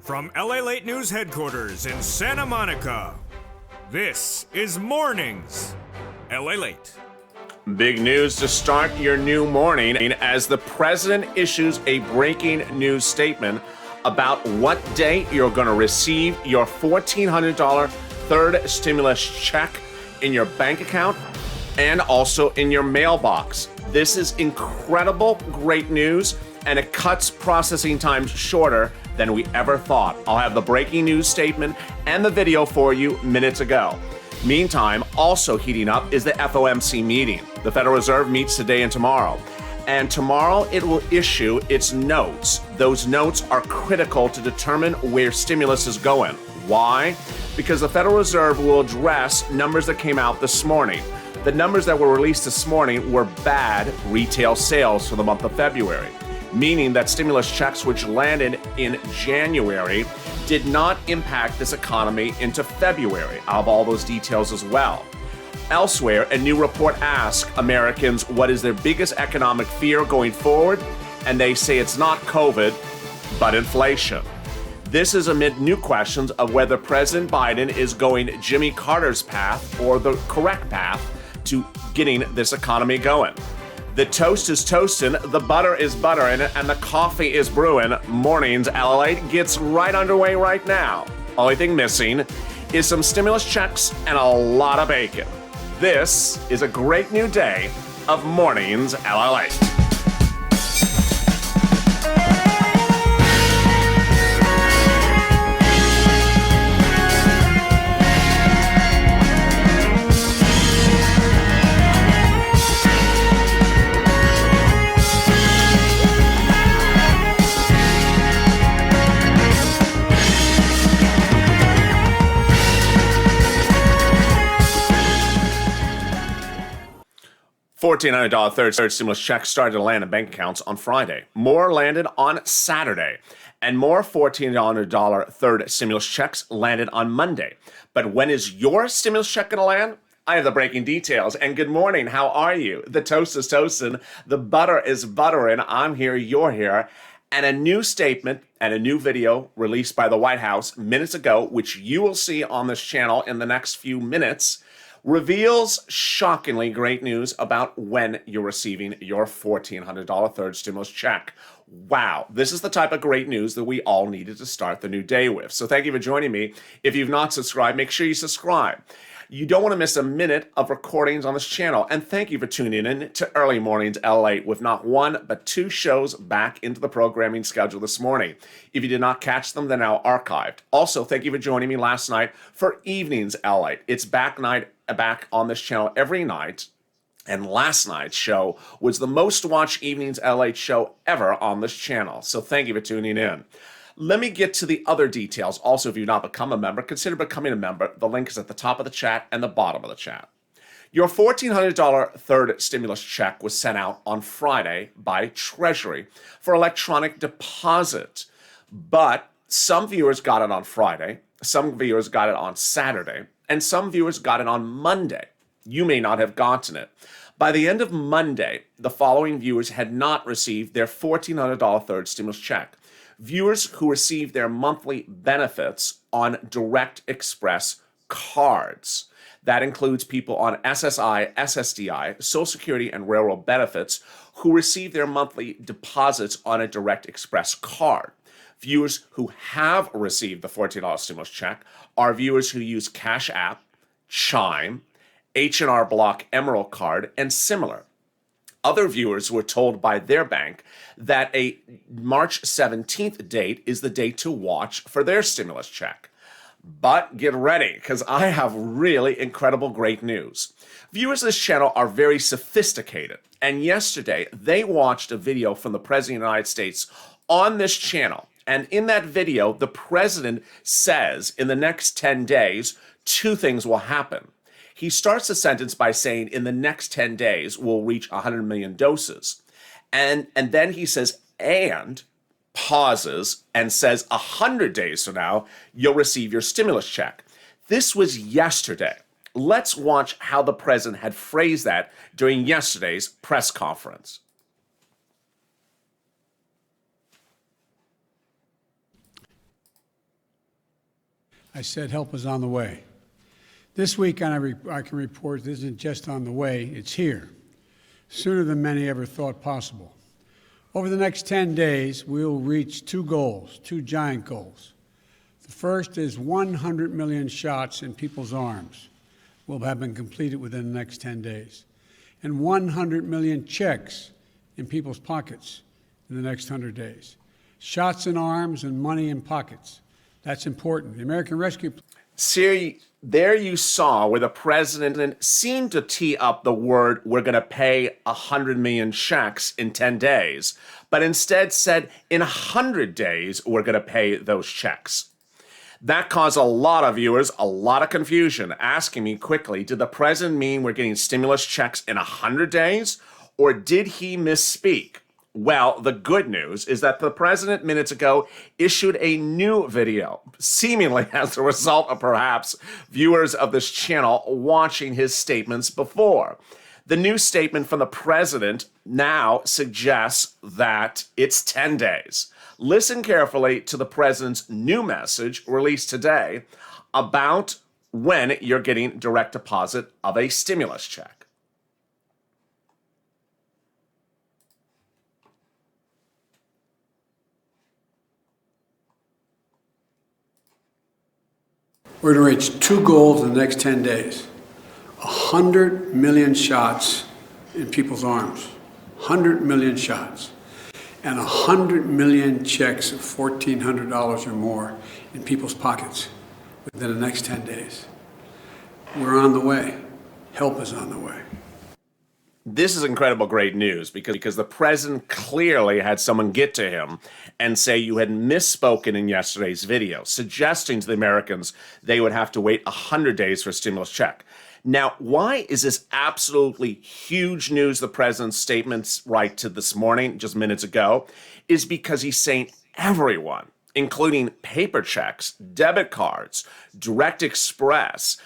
From LALATE News headquarters in Santa Monica, this is Mornings LALATE. Big news to start your new morning as the president issues a breaking news statement about what day you're going to receive your $1,400 third stimulus check in your bank account and also in your mailbox. This is incredible, great news, and it cuts processing times shorter than we ever thought. I'll have the breaking news statement and the video for you minutes ago. Meantime, also heating up is the FOMC meeting. The Federal Reserve meets today and tomorrow. And tomorrow it will issue its notes. Those notes are critical to determine where stimulus is going. Why? Because the Federal Reserve will address numbers that came out this morning. The numbers that were released this morning were bad retail sales for the month of February, meaning that stimulus checks which landed in January did not impact this economy into February. I'll have all those details as well. Elsewhere, a new report asks Americans what is their biggest economic fear going forward, and they say it's not COVID, but inflation. This is amid new questions of whether President Biden is going Jimmy Carter's path or the correct path to getting this economy going. The toast is toasting, the butter is buttering, and the coffee is brewing. Mornings LALATE gets right underway right now. Only thing missing is some stimulus checks and a lot of bacon. This is a great new day of Mornings LALATE. $1,400 third stimulus checks started to land in bank accounts on Friday. More landed on Saturday. And more $1,400 third stimulus checks landed on Monday. But when is your stimulus check going to land? I have the breaking details. And good morning. How are you? The toast is toasting. The butter is buttering. I'm here. You're here. And a new statement and a new video released by the White House minutes ago, which you will see on this channel in the next few minutes, reveals shockingly great news about when you're receiving your $1,400 third stimulus check. Wow, this is the type of great news that we all needed to start the new day with. So thank you for joining me. If you've not subscribed, make sure you subscribe. You don't want to miss a minute of recordings on this channel. And thank you for tuning in to Early Mornings LALATE with not one, but two shows back into the programming schedule this morning. If you did not catch them, they're now archived. Also, thank you for joining me last night for Evenings LALATE. It's back on this channel every night. And last night's show was the most watched Evenings LALATE show ever on this channel. So thank you for tuning in. Let me get to the other details. Also, if you've not become a member, consider becoming a member. The link is at the top of the chat and the bottom of the chat. Your $1,400 third stimulus check was sent out on Friday by Treasury for electronic deposit. But some viewers got it on Friday, some viewers got it on Saturday, and some viewers got it on Monday. You may not have gotten it. By the end of Monday, the following viewers had not received their $1,400 third stimulus check. Viewers who received their monthly benefits on Direct Express cards. That includes people on SSI, SSDI, Social Security, and Railroad benefits who receive their monthly deposits on a Direct Express card. Viewers who have received the $1,400 stimulus check are viewers who use Cash App, Chime, H&R Block Emerald Card, and similar. Other viewers were told by their bank that a March 17th date is the date to watch for their stimulus check. But get ready, because I have really incredible great news. Viewers of this channel are very sophisticated, and yesterday they watched a video from the President of the United States on this channel. And in that video, the President says in the next 10 days, two things will happen. He starts the sentence by saying, in the next 10 days, we'll reach 100 million doses. And then he says, and pauses and says, 100 days from now, you'll receive your stimulus check. This was yesterday. Let's watch how the president had phrased that during yesterday's press conference. I said help is on the way. This week, I can report this isn't just on the way, it's here, sooner than many ever thought possible. Over the next 10 days, we'll reach two goals, two giant goals. The first is 100 million shots in people's arms will have been completed within the next 10 days, and 100 million checks in people's pockets in the next 100 days. Shots in arms and money in pockets. That's important. The American Rescue... See, there you saw where the president seemed to tee up the word, we're going to pay 100 million checks in 10 days, but instead said in 100 days, we're going to pay those checks. That caused a lot of viewers a lot of confusion, asking me quickly, did the president mean we're getting stimulus checks in 100 days, or did he misspeak? Well, the good news is that the president minutes ago issued a new video, seemingly as a result of perhaps viewers of this channel watching his statements before. The new statement from the president now suggests that it's 10 days. Listen carefully to the president's new message released today about when you're getting direct deposit of a stimulus check. We're going to reach two goals in the next 10 days. 100 million shots in people's arms. 100 million shots. And 100 million checks of $1,400 or more in people's pockets within the next 10 days. We're on the way. Help is on the way. This is incredible great news because the president clearly had someone get to him and say you had misspoken in yesterday's video, suggesting to the Americans they would have to wait 100 days for a stimulus check. Now, why is this absolutely huge news, the president's statements right to this morning, just minutes ago, is because he's saying everyone, including paper checks, debit cards, direct express,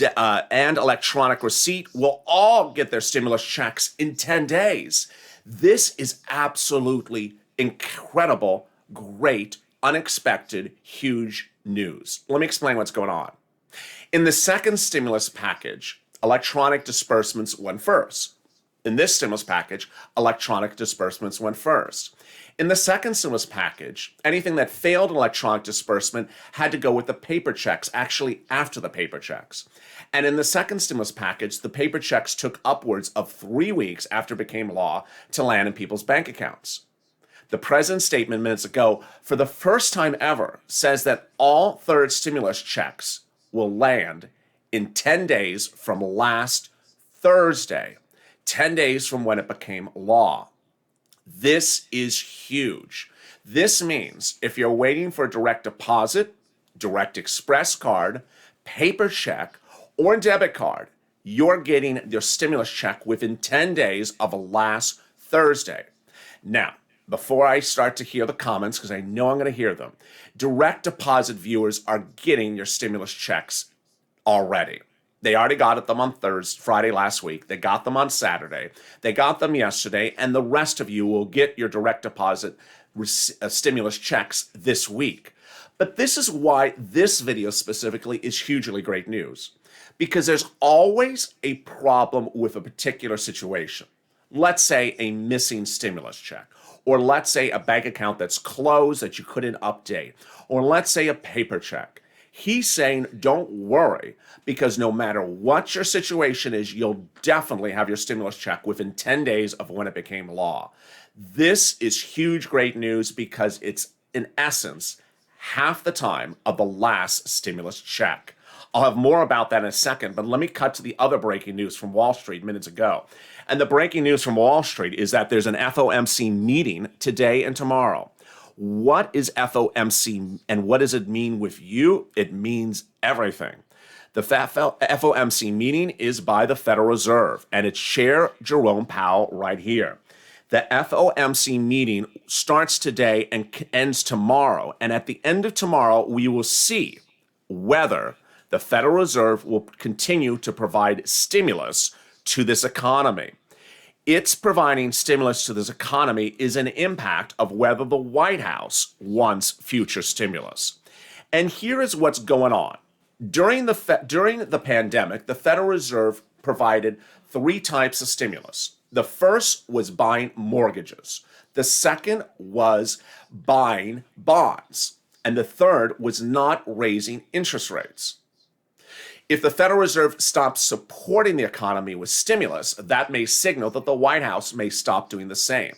and electronic receipt will all get their stimulus checks in 10 days. This is absolutely incredible, great, unexpected, huge news. Let me explain what's going on. In the second stimulus package, electronic disbursements went first. In this stimulus package, electronic disbursements went first. In the second stimulus package, anything that failed an electronic disbursement had to go with the paper checks, actually after the paper checks. And in the second stimulus package, the paper checks took upwards of 3 weeks after it became law to land in people's bank accounts. The president's statement minutes ago, for the first time ever, says that all third stimulus checks will land in 10 days from last Thursday, 10 days from when it became law. This is huge. This means if you're waiting for a direct deposit, direct express card, paper check, or debit card, you're getting your stimulus check within 10 days of last Thursday. Now, before I start to hear the comments, because I know I'm going to hear them, direct deposit viewers are getting your stimulus checks already. They already got them on Friday last week. They got them on Saturday. They got them yesterday, and the rest of you will get your direct deposit stimulus checks this week. But this is why this video specifically is hugely great news, because there's always a problem with a particular situation. Let's say a missing stimulus check, or let's say a bank account that's closed that you couldn't update, or let's say a paper check. He's saying, don't worry, because no matter what your situation is, you'll definitely have your stimulus check within 10 days of when it became law. This is huge, great news because it's, in essence, half the time of the last stimulus check. I'll have more about that in a second, but let me cut to the other breaking news from Wall Street minutes ago. And the breaking news from Wall Street is that there's an FOMC meeting today and tomorrow. What is FOMC and what does it mean with you? It means everything. The FOMC meeting is by the Federal Reserve, and it's Chair Jerome Powell right here. The FOMC meeting starts today and ends tomorrow, and at the end of tomorrow, we will see whether the Federal Reserve will continue to provide stimulus to this economy. It's providing stimulus to this economy is an impact of whether the White House wants future stimulus. And here is what's going on. During the pandemic, the Federal Reserve provided three types of stimulus. The first was buying mortgages. The second was buying bonds. And the third was not raising interest rates. If the Federal Reserve stops supporting the economy with stimulus, that may signal that the White House may stop doing the same.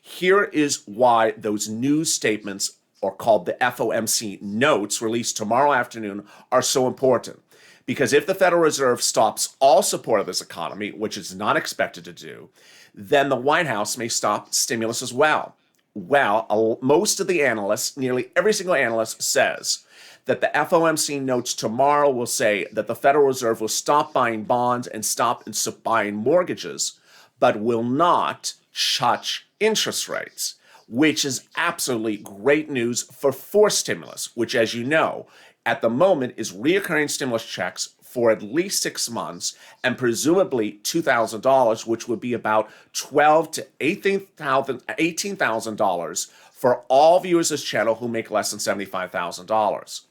Here is why those news statements, or called the FOMC notes, released tomorrow afternoon, are so important. Because if the Federal Reserve stops all support of this economy, which it's not expected to do, then the White House may stop stimulus as well. Well, most of the analysts, nearly every single analyst, says that the FOMC notes tomorrow will say that the Federal Reserve will stop buying bonds and stop buying mortgages, but will not touch interest rates, which is absolutely great news for forced stimulus, which, as you know, at the moment is reoccurring stimulus checks for at least 6 months and presumably $2,000, which would be about $12,000 to $18,000 for all viewers of this channel who make less than $75,000.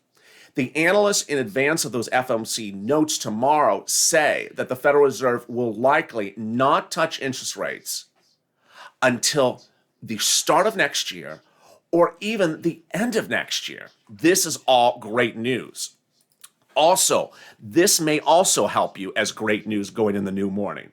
The analysts in advance of those FOMC notes tomorrow say that the Federal Reserve will likely not touch interest rates until the start of next year or even the end of next year. This is all great news. Also, this may also help you as great news going in the new morning,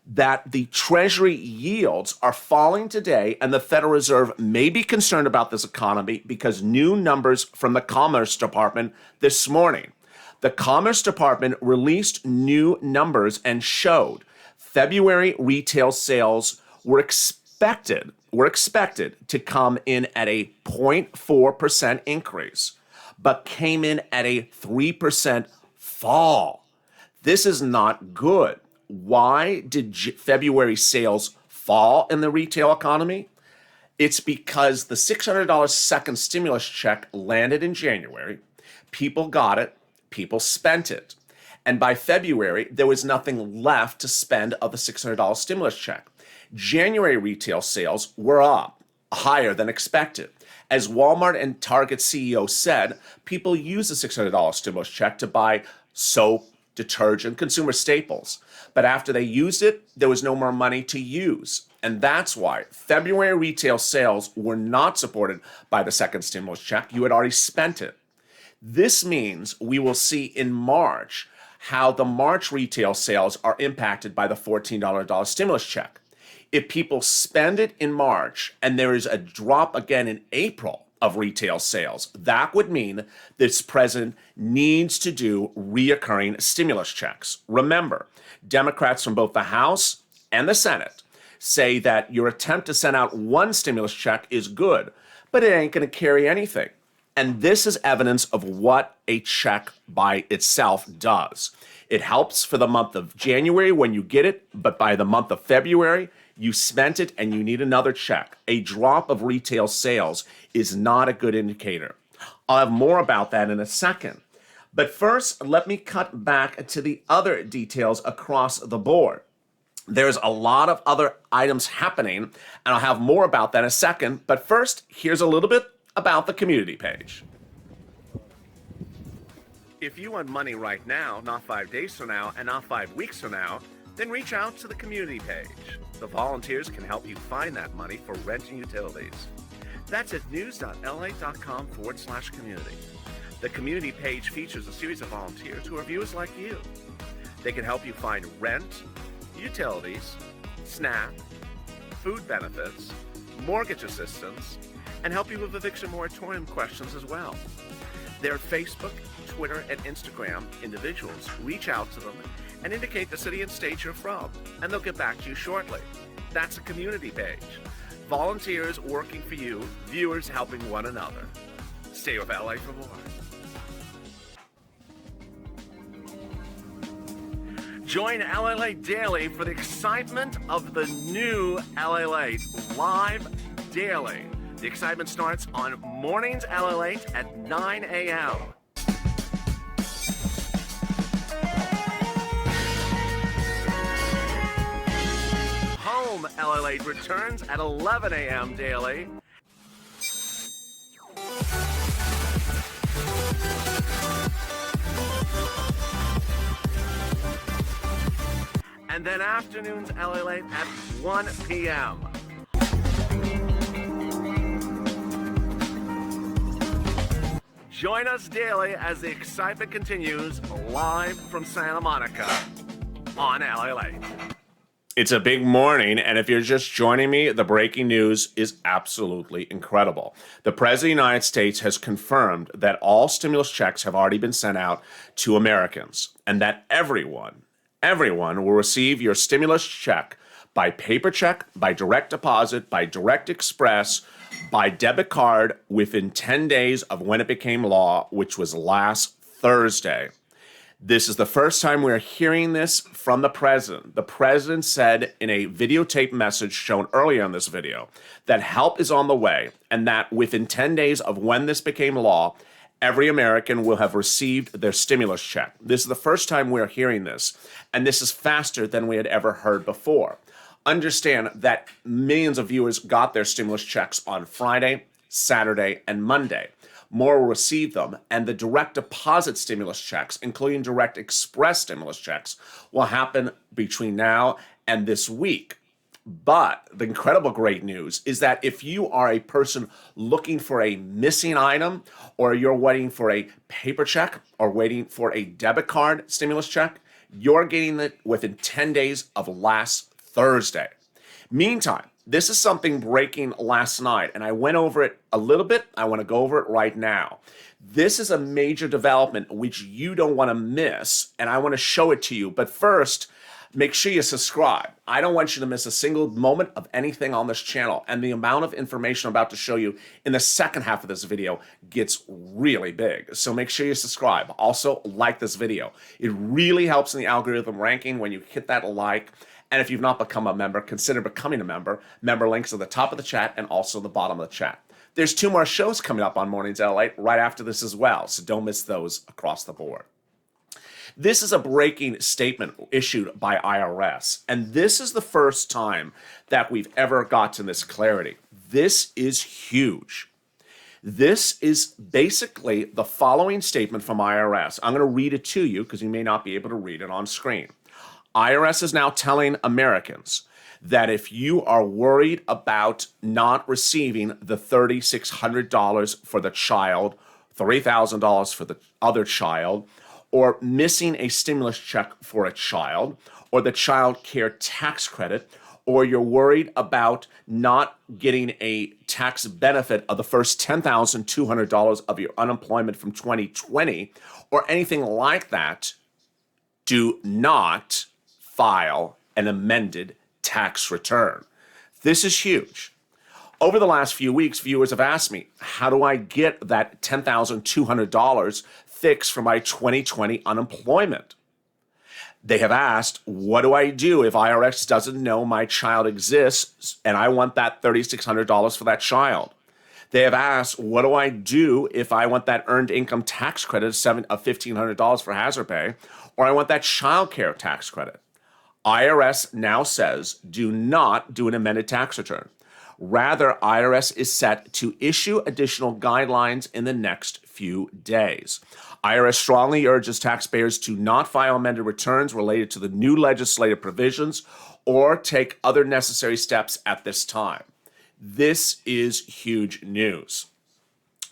that the Treasury yields are falling today, and the Federal Reserve may be concerned about this economy because new numbers from the Commerce Department this morning. The Commerce Department released new numbers and showed February retail sales were expected to come in at a 0.4% increase, but came in at a 3% fall. This is not good. Why did February sales fall in the retail economy? It's because the $600 second stimulus check landed in January. People got it. People spent it. And by February, there was nothing left to spend of the $600 stimulus check. January retail sales were up, higher than expected. As Walmart and Target CEO said, people used the $600 stimulus check to buy soap, detergent, consumer staples. But after they used it, there was no more money to use. And that's why February retail sales were not supported by the second stimulus check. You had already spent it. This means we will see in March how the March retail sales are impacted by the $14 stimulus check. If people spend it in March and there is a drop again in April of retail sales, that would mean this president needs to do reoccurring stimulus checks. Remember, Democrats from both the House and the Senate say that your attempt to send out one stimulus check is good, but it ain't going to carry anything. And this is evidence of what a check by itself does. It helps for the month of January when you get it, but by the month of February, you spent it and you need another check. A drop of retail sales is not a good indicator. I'll have more about that in a second. But first, let me cut back to the other details across the board. There's a lot of other items happening, and I'll have more about that in a second. But first, here's a little bit about the community page. If you want money right now, not 5 days from now, and not 5 weeks from now, then reach out to the community page. The volunteers can help you find that money for rent and utilities. That's at news.la.com/community. The community page features a series of volunteers who are viewers like you. They can help you find rent, utilities, SNAP, food benefits, mortgage assistance, and help you with eviction moratorium questions as well. Their Facebook, Twitter, and Instagram individuals reach out to them and indicate the city and state you're from, and they'll get back to you shortly. That's a community page. Volunteers working for you, viewers helping one another. Stay with LA for more. Join LALATE Daily for the excitement of the new LALATE live daily. The excitement starts on Mornings LALATE at 9 a.m. Home LALATE returns at 11 a.m. daily. and then afternoons LALATE at 1 p.m. Join us daily as the excitement continues live from Santa Monica on LALATE. It's a big morning, and if you're just joining me, the breaking news is absolutely incredible. The President of the United States has confirmed that all stimulus checks have already been sent out to Americans, and that everyone will receive your stimulus check by paper check, by direct deposit, by direct express, by debit card within 10 days of when it became law, which was last Thursday. This is the first time we're hearing this from the president. The president said in a videotape message shown earlier in this video that help is on the way and that within 10 days of when this became law, every American will have received their stimulus check. This is the first time we're hearing this, and this is faster than we had ever heard before. Understand that millions of viewers got their stimulus checks on Friday, Saturday, and Monday. More will receive them, and the direct deposit stimulus checks, including direct express stimulus checks, will happen between now and this week. But the incredible great news is that if you are a person looking for a missing item, or you're waiting for a paper check, or waiting for a debit card stimulus check, you're getting it within 10 days of last Thursday. Meantime, this is something breaking last night, and I went over it a little bit. I want to go over it right now. This is a major development which you don't want to miss, and I want to show it to you. But first, make sure you subscribe. I don't want you to miss a single moment of anything on this channel, and the amount of information I'm about to show you in the second half of this video gets really big. So make sure you subscribe. Also, like this video. It really helps in the algorithm ranking when you hit that like. And if you've not become a member, consider becoming a member. Member links at the top of the chat and also the bottom of the chat. There's 2 more shows coming up on Mornings LALATE right after this as well, so don't miss those across the board. This is a breaking statement issued by IRS, and this is the first time that we've ever gotten this clarity. This is huge. This is basically the following statement from IRS. I'm going to read it to you because you may not be able to read it on screen. IRS is now telling Americans that if you are worried about not receiving the $3,600 for the child, $3,000 for the other child, or missing a stimulus check for a child, or the child care tax credit, or you're worried about not getting a tax benefit of the first $10,200 of your unemployment from 2020, or anything like that, do not file an amended tax return. This is huge. Over the last few weeks, viewers have asked me, how do I get that $10,200 fixed for my 2020 unemployment? They have asked, what do I do if IRS doesn't know my child exists and I want that $3,600 for that child? They have asked, what do I do if I want that earned income tax credit of $1,500 for hazard pay, or I want that child care tax credit? IRS now says, do not do an amended tax return. Rather, IRS is set to issue additional guidelines in the next few days. IRS strongly urges taxpayers to not file amended returns related to the new legislative provisions or take other necessary steps at this time. This is huge news.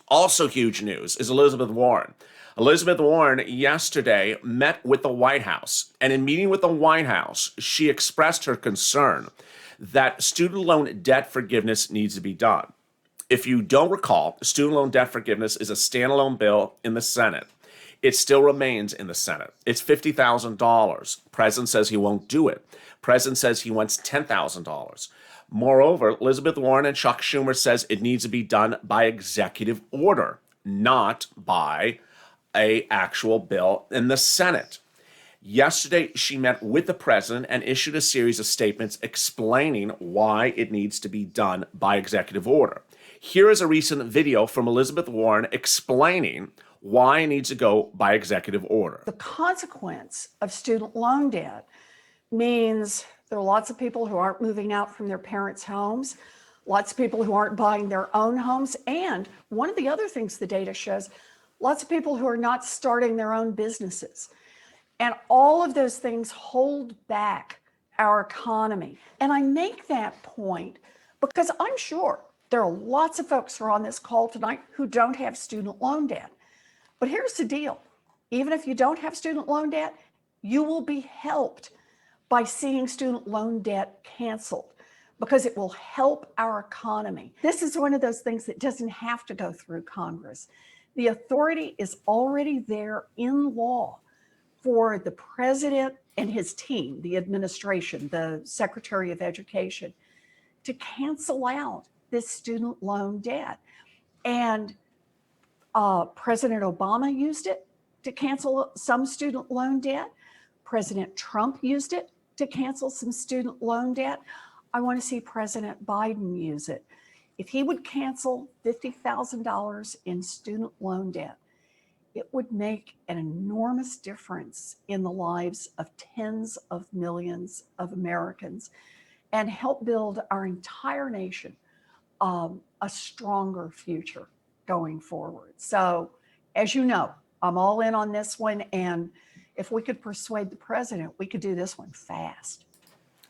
Also huge news is Elizabeth Warren. Elizabeth Warren yesterday met with the White House, and in meeting with the White House, she expressed her concern that student loan debt forgiveness needs to be done. If you don't recall, student loan debt forgiveness is a standalone bill in the Senate. It still remains in the Senate. It's $50,000. President says he won't do it. President says he wants $10,000. Moreover, Elizabeth Warren and Chuck Schumer says it needs to be done by executive order, not by an actual bill in the Senate. Yesterday, she met with the president and issued a series of statements explaining why it needs to be done by executive order. Here is a recent video from Elizabeth Warren explaining why it needs to go by executive order. The consequence of student loan debt means there are lots of people who aren't moving out from their parents' homes, lots of people who aren't buying their own homes, and one of the other things the data shows, lots of people who are not starting their own businesses. And all of those things hold back our economy. And I make that point because I'm sure there are lots of folks who are on this call tonight who don't have student loan debt. But here's the deal. Even if you don't have student loan debt, you will be helped by seeing student loan debt canceled because it will help our economy. This is one of those things that doesn't have to go through Congress. The authority is already there in law for the president and his team, the administration, the Secretary of Education, to cancel out this student loan debt. And President Obama used it to cancel some student loan debt. President Trump used it to cancel some student loan debt. I want to see President Biden use it. If he would cancel $50,000 in student loan debt, it would make an enormous difference in the lives of tens of millions of Americans and help build our entire nation a stronger future going forward. So, as you know, I'm all in on this one. And if we could persuade the president, we could do this one fast.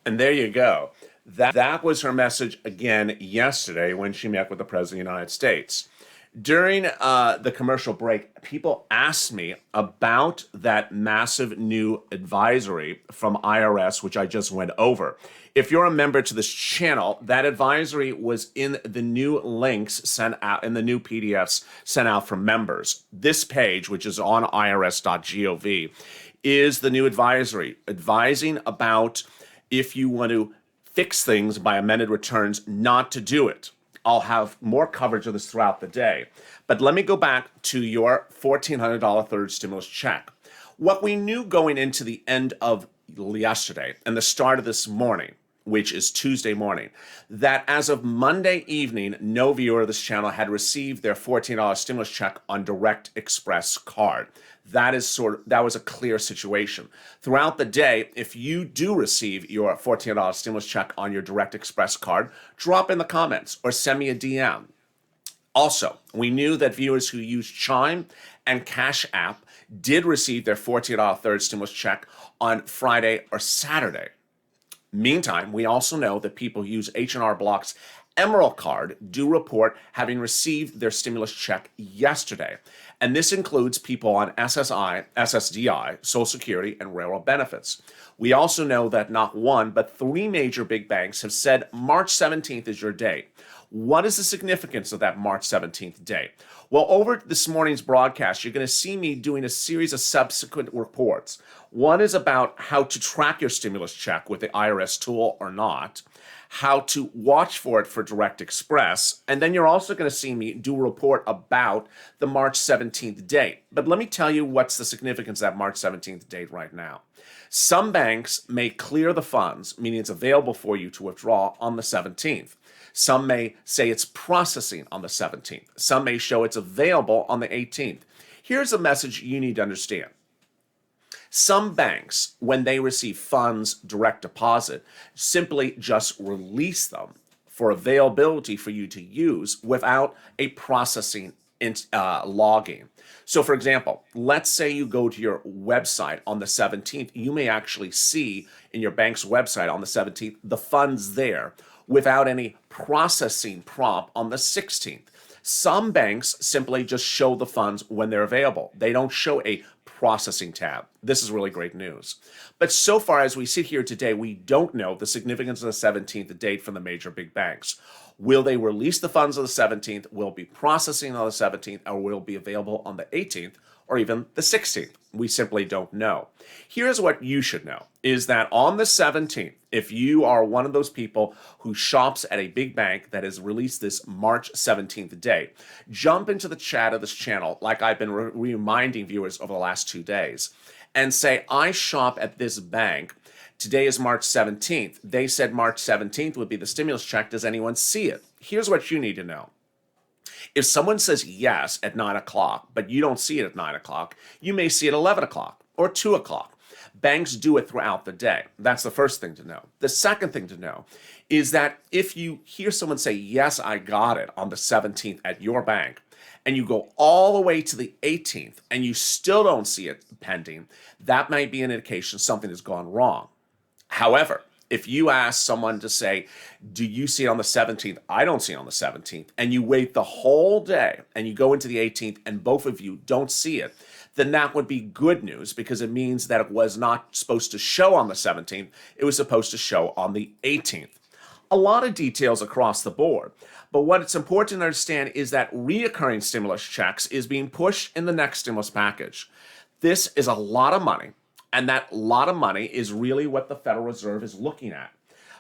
And there you go. That was her message again yesterday when she met with the President of the United States. During the commercial break, people asked me about that massive new advisory from IRS, which I just went over. If you're a member to this channel, that advisory was in the new links sent out, in the new PDFs sent out from members. This page, which is on irs.gov, is the new advisory, advising about if you want to fix things by amended returns, not to do it. I'll have more coverage of this throughout the day. But let me go back to your $1,400 third stimulus check. What we knew going into the end of yesterday and the start of this morning, which is Tuesday morning, that as of Monday evening, no viewer of this channel had received their $14 stimulus check on Direct Express card. That was a clear situation. Throughout the day, if you do receive your $14 stimulus check on your Direct Express card, drop in the comments or send me a DM. Also, we knew that viewers who use Chime and Cash App did receive their $14 third stimulus check on Friday or Saturday. Meantime, we also know that people who use H&R Block's Emerald card do report having received their stimulus check yesterday. And this includes people on SSI, SSDI, Social Security, and railroad benefits. We also know that not one, but three major big banks have said March 17th is your date. What is the significance of that March 17th date? Well, over this morning's broadcast, you're going to see me doing a series of subsequent reports. One is about how to track your stimulus check with the IRS tool or not, how to watch for it for Direct Express, and then you're also going to see me do a report about the March 17th date. But let me tell you what's the significance of that March 17th date right now. Some banks may clear the funds, meaning it's available for you to withdraw on the 17th. Some may say it's processing on the 17th. Some may show it's available on the 18th. Here's a message you need to understand. Some banks, when they receive funds direct deposit, simply just release them for availability for you to use without a processing logging. So for example, let's say you go to your website on the 17th, you may actually see in your bank's website on the 17th, the funds there without any processing prompt on the 16th. Some banks simply just show the funds when they're available. They don't show a processing tab. This is really great news. But so far as we sit here today, we don't know the significance of the 17th date from the major big banks. Will they release the funds on the 17th? Will be processing on the 17th? Or will be available on the 18th or even the 16th? We simply don't know. Here's what you should know, is that on the 17th, if you are one of those people who shops at a big bank that has released this March 17th date, jump into the chat of this channel like I've been reminding viewers over the last 2 days and say, I shop at this bank. Today is March 17th. They said March 17th would be the stimulus check. Does anyone see it? Here's what you need to know. If someone says yes at 9 o'clock, but you don't see it at 9 o'clock, you may see it at 11 o'clock or 2 o'clock. Banks do it throughout the day. That's the first thing to know. The second thing to know is that if you hear someone say, yes, I got it on the 17th at your bank, and you go all the way to the 18th and you still don't see it pending, that might be an indication something has gone wrong. However, If you ask someone to say, do you see it on the 17th? I don't see it on the 17th. And you wait the whole day and you go into the 18th and both of you don't see it, then that would be good news because it means that it was not supposed to show on the 17th. It was supposed to show on the 18th. A lot of details across the board. But what it's important to understand is that reoccurring stimulus checks is being pushed in the next stimulus package. This is a lot of money. And that lot of money is really what the Federal Reserve is looking at.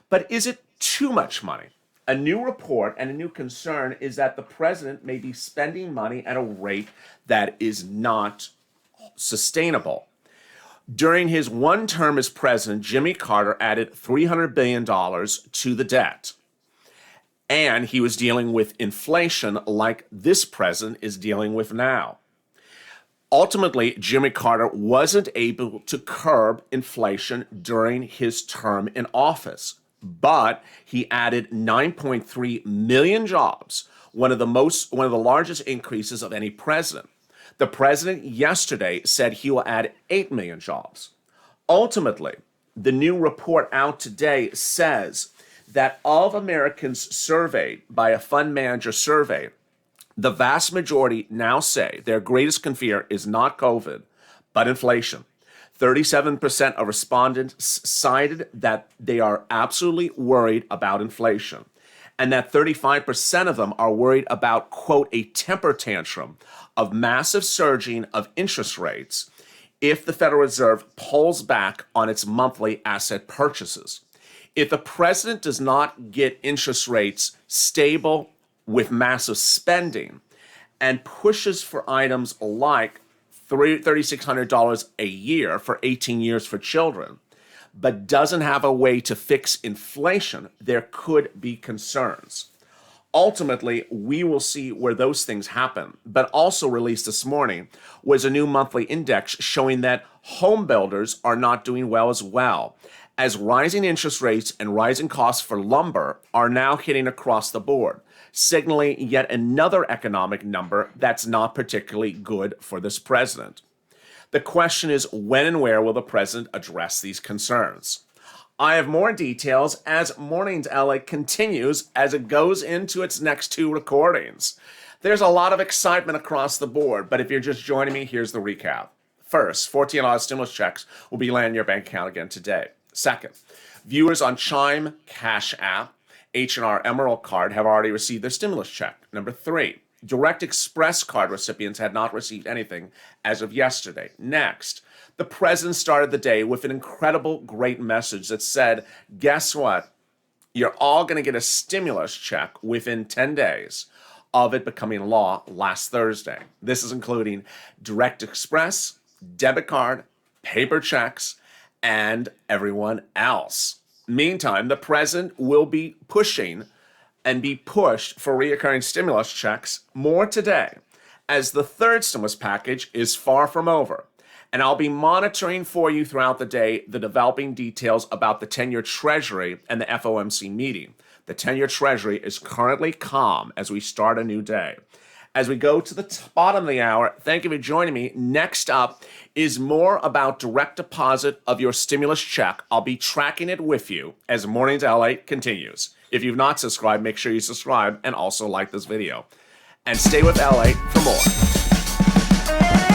But is it too much money? A new report and a new concern is that the president may be spending money at a rate that is not sustainable. During his one term as president, Jimmy Carter added $300 billion to the debt. And he was dealing with inflation like this president is dealing with now. Ultimately, Jimmy Carter wasn't able to curb inflation during his term in office, but he added 9.3 million jobs, one of the largest increases of any president. The president yesterday said he will add 8 million jobs. Ultimately, the new report out today says that of Americans surveyed by a fund manager survey, the vast majority now say their greatest fear is not COVID, but inflation. 37% of respondents cited that they are absolutely worried about inflation, and that 35% of them are worried about, quote, a temper tantrum of massive surging of interest rates if the Federal Reserve pulls back on its monthly asset purchases. If the president does not get interest rates stable with massive spending and pushes for items like $3,600 a year for 18 years for children, but doesn't have a way to fix inflation, there could be concerns. Ultimately, we will see where those things happen. But also released this morning was a new monthly index showing that home builders are not doing well as rising interest rates and rising costs for lumber are now hitting across the board, signaling yet another economic number that's not particularly good for this president. The question is, when and where will the president address these concerns? I have more details as Mornings LA continues as it goes into its next two recordings. There's a lot of excitement across the board, but if you're just joining me, here's the recap. First, $14 stimulus checks will be landing in your bank account again today. Second, viewers on Chime Cash App, H&R Emerald Card have already received their stimulus check. Number 3, Direct Express card recipients had not received anything as of yesterday. Next, the president started the day with an incredible, great message that said, guess what? You're all going to get a stimulus check within 10 days of it becoming law last Thursday. This is including Direct Express, debit card, paper checks, and everyone else. Meantime, the president will be pushing and be pushed for reoccurring stimulus checks more today, as the third stimulus package is far from over. And I'll be monitoring for you throughout the day the developing details about the 10-year Treasury and the FOMC meeting. The 10-year Treasury is currently calm as we start a new day. As we go to the bottom of the hour, thank you for joining me. Next up is more about direct deposit of your stimulus check. I'll be tracking it with you as Mornings LA continues. If you've not subscribed, make sure you subscribe and also like this video. And stay with LA for more.